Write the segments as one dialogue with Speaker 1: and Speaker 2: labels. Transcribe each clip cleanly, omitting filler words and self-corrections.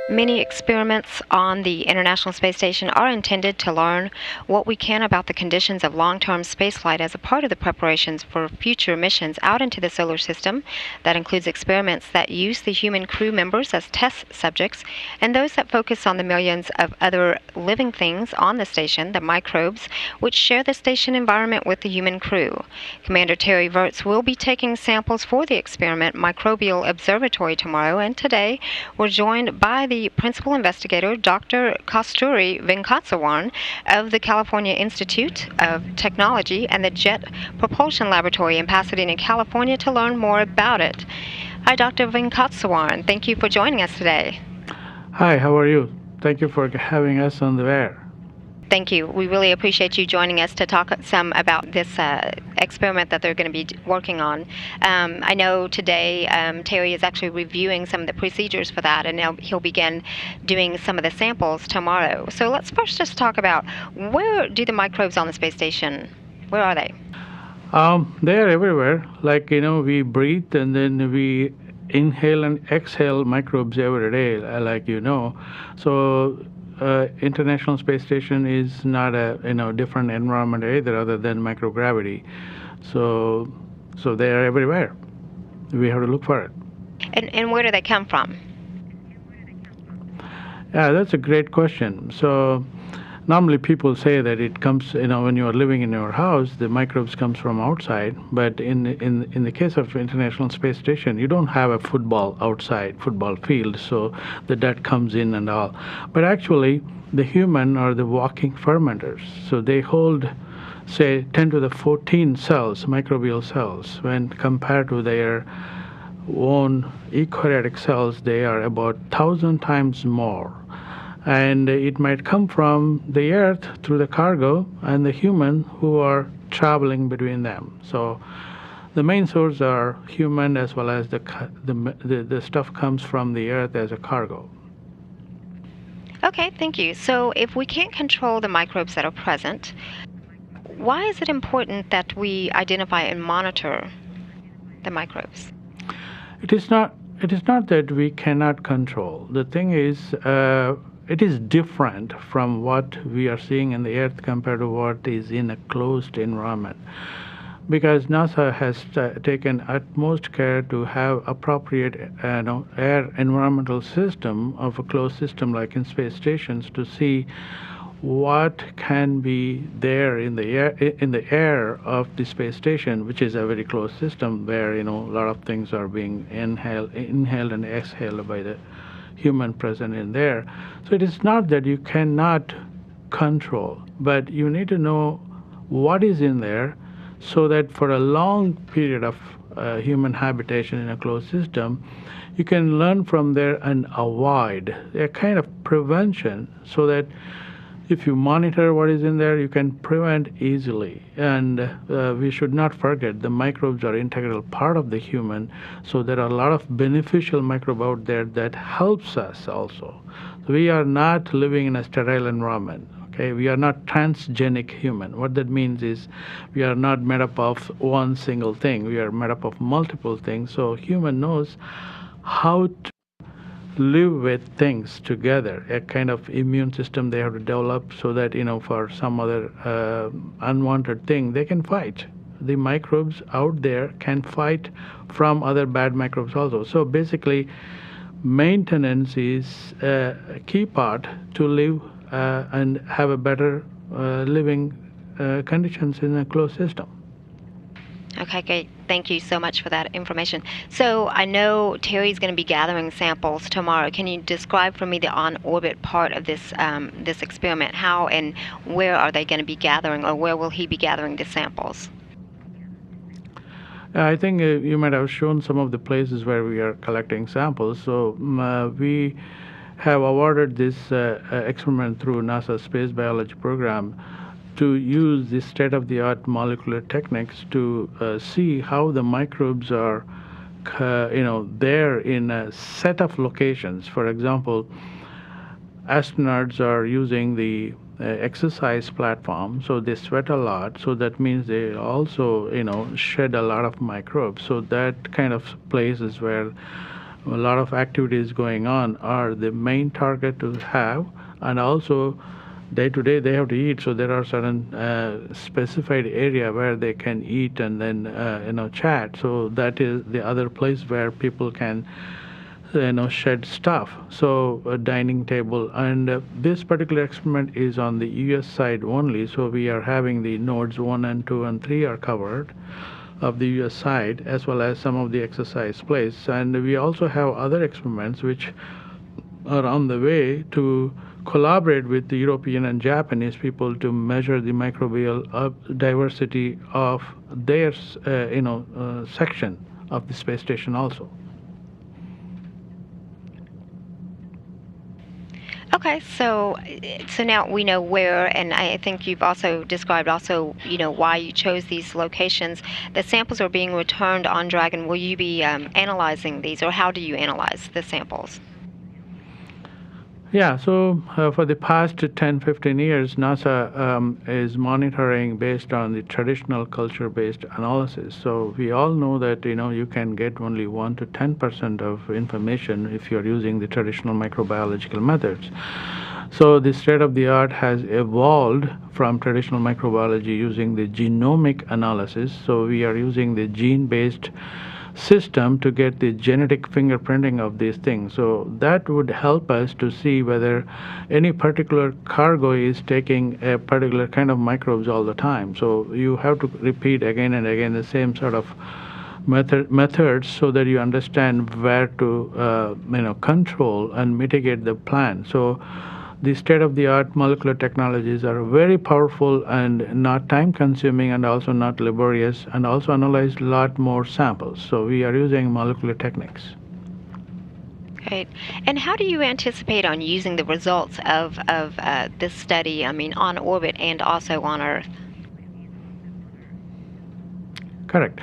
Speaker 1: Many experiments on the International Space Station are intended to learn what we can about the conditions of long-term spaceflight as a part of the preparations for future missions out into the solar system. That includes experiments that use the human crew members as test subjects and those that focus on the millions of other living things on the station, the microbes, which share the station environment with the human crew. Commander Terry Virts will be taking samples for the experiment Microbial Observatory tomorrow, and today we're joined by the principal investigator, Dr. Kasthuri Venkateswaran of the California Institute of Technology and the Jet Propulsion Laboratory in Pasadena, California, to learn more about it. Hi, Dr. Venkateswaran. Thank you for joining us today.
Speaker 2: Hi, how are you? Thank you for having us on the air.
Speaker 1: Thank you. We really appreciate you joining us to talk some about this experiment that they're going to be working on. I know today Terry is actually reviewing some of the procedures for that, and he'll begin doing some of the samples tomorrow. So let's first just talk about, where do the microbes on the space station, where are they?
Speaker 2: They are everywhere. Like, we breathe and then we inhale and exhale microbes every day, So International Space Station is not a different environment either, other than microgravity. So they are everywhere. We have to look for it.
Speaker 1: And where do they come from?
Speaker 2: Yeah, that's a great question. So normally people say that it comes, when you are living in your house, the microbes comes from outside. But in the case of International Space Station, you don't have a football field, so the dirt comes in and all. But actually, the human are the walking fermenters. So they hold, say, 10 to the 14 cells, microbial cells. When compared to their own eukaryotic cells, they are about 1,000 times more. And it might come from the Earth through the cargo and the human who are traveling between them. So the main source are human, as well as the stuff comes from the Earth as a cargo.
Speaker 1: Okay, thank you. So if we can't control the microbes that are present, why is it important that we identify and monitor the microbes?
Speaker 2: It is not that we cannot control. The thing is, it is different from what we are seeing in the Earth compared to what is in a closed environment. Because NASA has taken utmost care to have appropriate air environmental system of a closed system like in space stations, to see what can be there in the air of the space station, which is a very closed system where a lot of things are being inhaled and exhaled by the human present in there. So it is not that you cannot control, but you need to know what is in there, so that for a long period of human habitation in a closed system, you can learn from there and avoid a kind of prevention, so that if you monitor what is in there, you can prevent easily. And we should not forget the microbes are integral part of the human, so there are a lot of beneficial microbes out there that helps us also. So we are not living in a sterile environment. Okay, we are not transgenic human. What that means is we are not made up of one single thing. We are made up of multiple things. So human knows how to live with things together, a kind of immune system they have to develop, so that for some other unwanted thing they can fight. The microbes out there can fight from other bad microbes also. So basically, maintenance is a key part to live and have a better living conditions in a closed system.
Speaker 1: Okay, great. Thank you so much for that information. So I know Terry's going to be gathering samples tomorrow. Can you describe for me the on-orbit part of this this experiment? How and where are they going to be gathering, or where will he be gathering the samples?
Speaker 2: I think you might have shown some of the places where we are collecting samples. So we have awarded this experiment through NASA's Space Biology program to use the state-of-the-art molecular techniques to see how the microbes are, there in a set of locations. For example, astronauts are using the exercise platform, so they sweat a lot. So that means they also, shed a lot of microbes. So that kind of places where a lot of activities going on are the main target to have, and also day to day they have to eat, so there are certain specified area where they can eat and then chat. So that is the other place where people can shed stuff. So a dining table, and this particular experiment is on the US side only, so we are having the nodes 1 and 2 and 3 are covered of the US side, as well as some of the exercise place. And we also have other experiments which are on the way to collaborate with the European and Japanese people to measure the microbial diversity of their section of the space station also.
Speaker 1: Okay, so now we know where, and I think you've also described why you chose these locations. The samples are being returned on Dragon. Will you be analyzing these, or how do you analyze the samples?
Speaker 2: Yeah, so for the past 10-15 years, NASA is monitoring based on the traditional culture-based analysis. So we all know that you can get only 1 to 10% of information if you're using the traditional microbiological methods. So the state of the art has evolved from traditional microbiology using the genomic analysis. So we are using the gene-based system to get the genetic fingerprinting of these things. So that would help us to see whether any particular cargo is taking a particular kind of microbes all the time. So you have to repeat again and again the same sort of methods so that you understand where to control and mitigate the plant. So the state-of-the-art molecular technologies are very powerful and not time-consuming, and also not laborious, and also analyze a lot more samples. So we are using molecular techniques.
Speaker 1: Great. And how do you anticipate on using the results of this study, on orbit and also on Earth?
Speaker 2: Correct.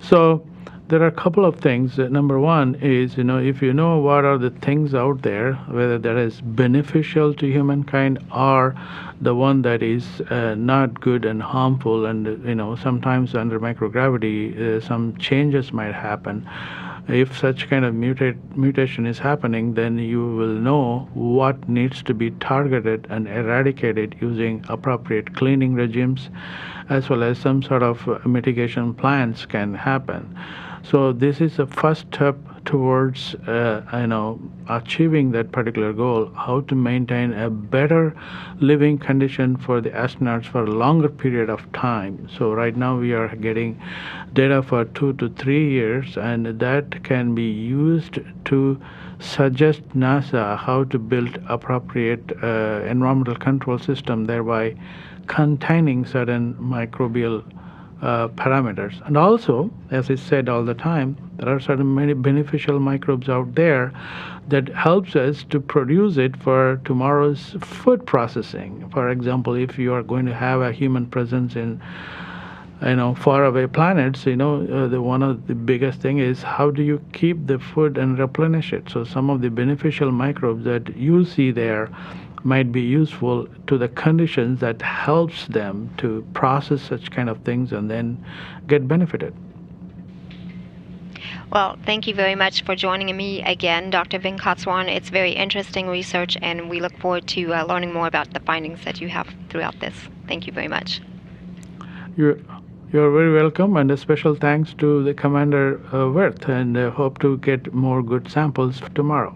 Speaker 2: So there are a couple of things. Number one is, if you know what are the things out there, whether that is beneficial to humankind or the one that is not good and harmful, and sometimes under microgravity some changes might happen. If such kind of mutation is happening, then you will know what needs to be targeted and eradicated using appropriate cleaning regimes, as well as some sort of mitigation plans can happen. So this is the first step towards achieving that particular goal, how to maintain a better living condition for the astronauts for a longer period of time. So right now we are getting data for 2 to 3 years, and that can be used to suggest NASA how to build appropriate environmental control system, thereby containing certain microbial parameters. And also, as I said all the time, there are certain many beneficial microbes out there that helps us to produce it for tomorrow's food processing. For example, if you are going to have a human presence in faraway planets, the one of the biggest thing is how do you keep the food and replenish it. So some of the beneficial microbes that you see there might be useful to the conditions that helps them to process such kind of things and then get benefited.
Speaker 1: Well, thank you very much for joining me again, Dr. Venkateswaran. It's very interesting research, and we look forward to learning more about the findings that you have throughout this. Thank you very much.
Speaker 2: You're very welcome, and a special thanks to the Commander Wirth, and hope to get more good samples tomorrow.